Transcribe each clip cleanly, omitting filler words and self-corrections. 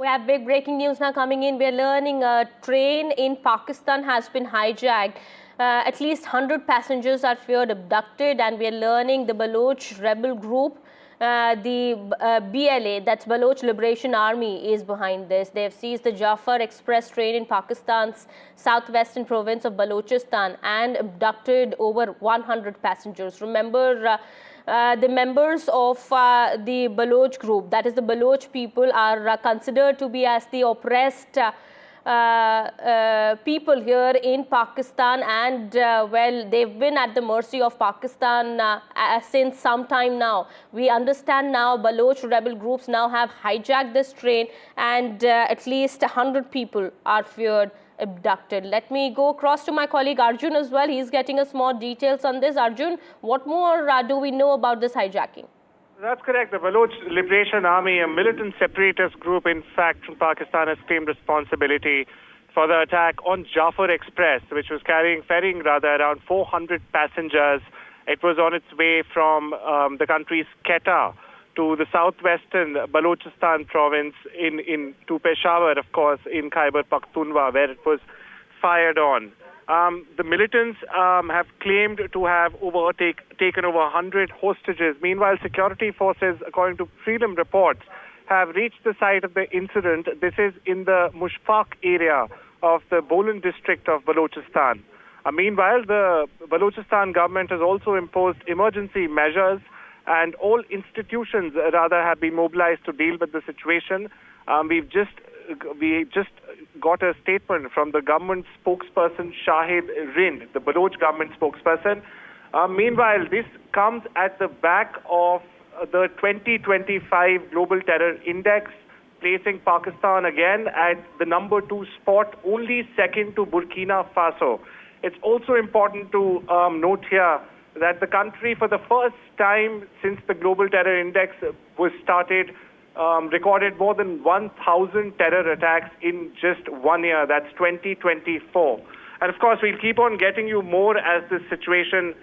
We have big breaking news now coming in. We're learning a train in Pakistan has been hijacked. At least 100 passengers are feared abducted, and we're learning the Baloch rebel group, BLA, that's Baloch Liberation Army, is behind this. They have seized the Jaffar Express train in Pakistan's southwestern province of Balochistan and abducted over 100 passengers. Remember, the members of the Baloch group, that is the Baloch people, are considered to be as the oppressed people here in Pakistan, and well, they've been at the mercy of Pakistan since some time now. We understand now Baloch rebel groups now have hijacked this train, and at least 100 people are feared abducted. Let me go across to my colleague Arjun as well. He's getting us more details on this. Arjun, what more do we know about this hijacking? That's correct. The Baloch Liberation Army, a militant separatist group, in fact, from Pakistan, has claimed responsibility for the attack on Jaffar Express, which was ferrying around 400 passengers. It was on its way from the country's Quetta to the southwestern Balochistan province to Peshawar, of course, in Khyber Pakhtunkhwa, where it was fired on. The militants have claimed to have taken over 100 hostages. Meanwhile, security forces, according to Freedom reports, have reached the site of the incident. This is in the Mushfaq area of the Bolan district of Balochistan. Meanwhile, the Balochistan government has also imposed emergency measures, and all institutions have been mobilized to deal with the situation. We just got a statement from the government spokesperson Shahid Rind, the Baloch government spokesperson. Meanwhile, this comes at the back of the 2025 Global Terror Index, placing Pakistan again at the number 2 spot, only second to Burkina Faso. It's also important to note here that the country, for the first time since the Global Terror Index was started, recorded more than 1,000 terror attacks in just 1 year. That's 2024. And of course, we'll keep on getting you more as this situation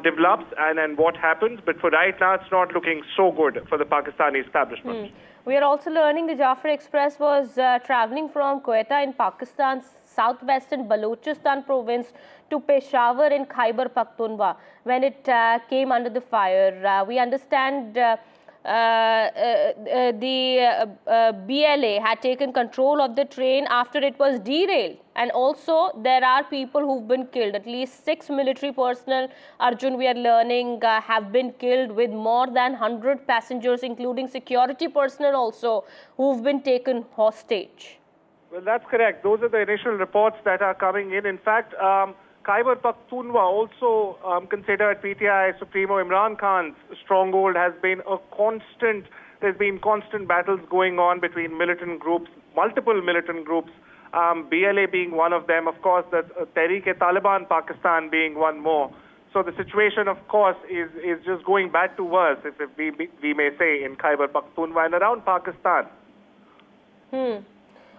develops and what happens. But for right now, it's not looking so good for the Pakistani establishment. We are also learning the Jaffar Express was traveling from Quetta in Pakistan's southwestern Balochistan province to Peshawar in Khyber Pakhtunkhwa when it came under the fire. We understand the BLA had taken control of the train after it was derailed, and also there are people who've been killed. At least 6 military personnel, Arjun, we are learning, have been killed, with more than 100 passengers, including security personnel also, who've been taken hostage. Well, that's correct. Those are the initial reports that are coming in. In fact, Khyber Pakhtunkhwa, also considered PTI Supremo Imran Khan's stronghold, has been a constant. There's been constant battles going on between militant groups, multiple militant groups, BLA being one of them, of course, the Tehreek-e-Taliban Pakistan being one more. So the situation, of course, is just going bad to worse, if we may say, in Khyber Pakhtunkhwa and around Pakistan.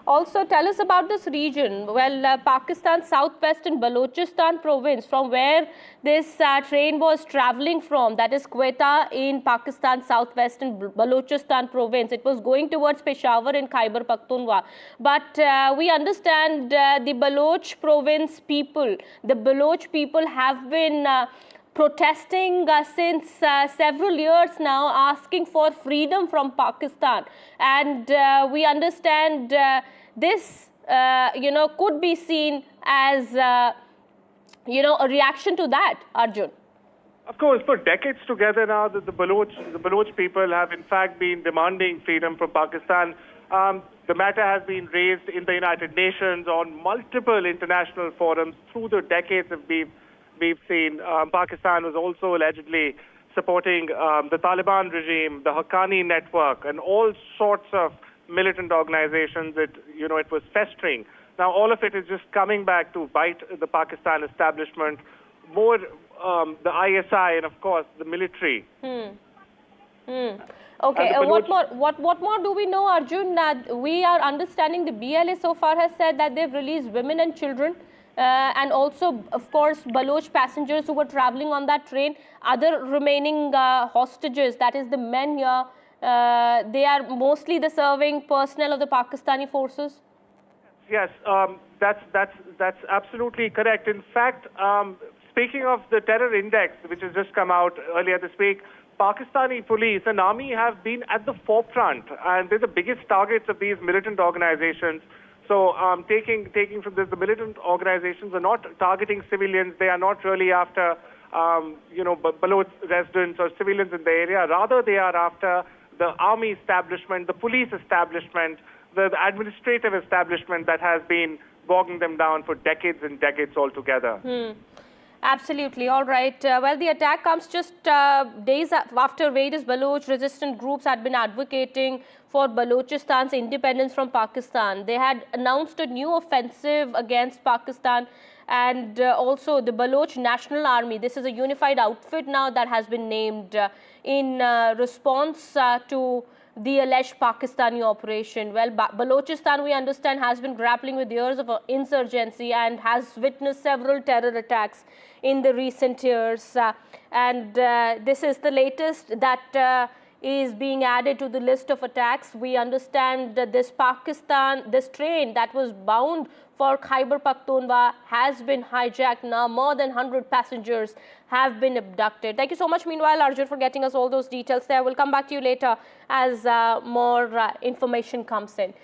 Also, tell us about this region. Well, Pakistan's southwestern Balochistan province, from where this train was traveling from, that is Quetta in Pakistan's southwestern Balochistan province. It was going towards Peshawar in Khyber Pakhtunkhwa. But we understand the Baloch province people, the Baloch people have been protesting since several years now, asking for freedom from Pakistan, and we understand this could be seen as a reaction to that, Arjun. Of course, for decades together now, the Baloch people have in fact been demanding freedom from Pakistan. The matter has been raised in the United Nations, on multiple international forums through the decades of we've seen. Pakistan was also allegedly supporting the Taliban regime, the Haqqani network, and all sorts of militant organizations. It was festering. Now all of it is just coming back to bite the Pakistan establishment, more the ISI, and of course the military. Okay, what more do we know, Arjun? We are understanding the BLA so far has said that they've released women and children. And also, of course, Baloch passengers who were traveling on that train. Other remaining hostages, that is the men here, they are mostly the serving personnel of the Pakistani forces? Yes, that's absolutely correct. In fact, speaking of the terror index, which has just come out earlier this week, Pakistani police and army have been at the forefront, and they're the biggest targets of these militant organizations. So, taking from this, the militant organizations are not targeting civilians. They are not really after, Baloch residents or civilians in the area. Rather, they are after the army establishment, the police establishment, the administrative establishment that has been bogging them down for decades and decades altogether. Absolutely. All right. Well, the attack comes just days after various Baloch resistant groups had been advocating for Balochistan's independence from Pakistan. They had announced a new offensive against Pakistan, and also the Baloch National Army. This is a unified outfit now that has been named in response to the alleged Pakistani operation. Well, Balochistan, we understand, has been grappling with years of insurgency and has witnessed several terror attacks in the recent years. And this is the latest that is being added to the list of attacks. We understand that this train that was bound for Khyber Pakhtunkhwa has been hijacked now. More than 100 passengers have been abducted. Thank you so much, meanwhile, Arjun, for getting us all those details there. We'll come back to you later as more information comes in.